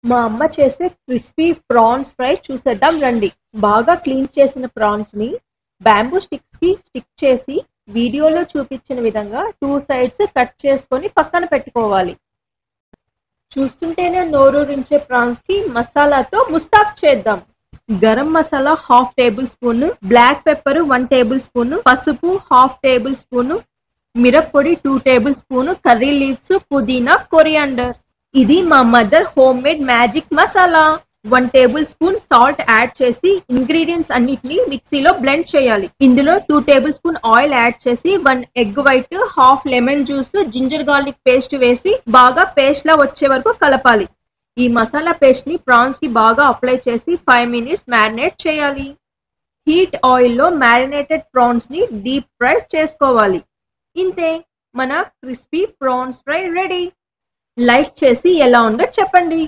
మా అమ్మ చేసే క్రిస్పీ ప్రాన్స్ ఫ్రై చూసేద్దాం రండి. బాగా క్లీన్ చేసిన ప్రాన్స్ ని బ్యాంబూ స్టిక్స్ కి స్టిక్ చేసి వీడియోలో చూపించిన విధంగా 2 సైడ్స్ కట్ చేసుకొని పక్కన పెట్టుకోవాలి. చూస్తుంటేనే నోరూరించే ప్రాన్స్ కి మసాలాతో ముస్తాబ్ చేద్దాం. Garam masala half tablespoon, black pepper 1 tablespoon, పసుపు హాఫ్ టేబుల్ స్పూన్, మిరప్పొడి 2 టేబుల్ స్పూన్, కర్రీ లీవ్స్, పుదీనా, కొరియాండర్. ఇది మా mother homemade magic masala. 1 tablespoon salt add చేసి ఇంగ్రీడియంట్స్ అన్నిటిని మిక్సీలో బ్లెండ్ చేయాలి. ఇందులో 2 టేబుల్ స్పూన్ ఆయిల్ యాడ్ చేసి 1 egg white, half lemon juice, ginger garlic paste వేసి బాగా పేస్ట్ లా వచ్చే వరకు కలపాలి. ఈ మసాలా పేస్ట్ ని ప్రాన్స్ కి బాగా అప్లై చేసి 5 మినిట్స్ మ్యారినేట్ చేయాలి. హీట్ ఆయిల్ లో మ్యారినేటెడ్ ప్రాన్స్ ని డీప్ ఫ్రై చేసుకోవాలి. ఇంతే, మన crispy prawns fry ready. Like చేసి ఎలా ఉందో చెప్పండి.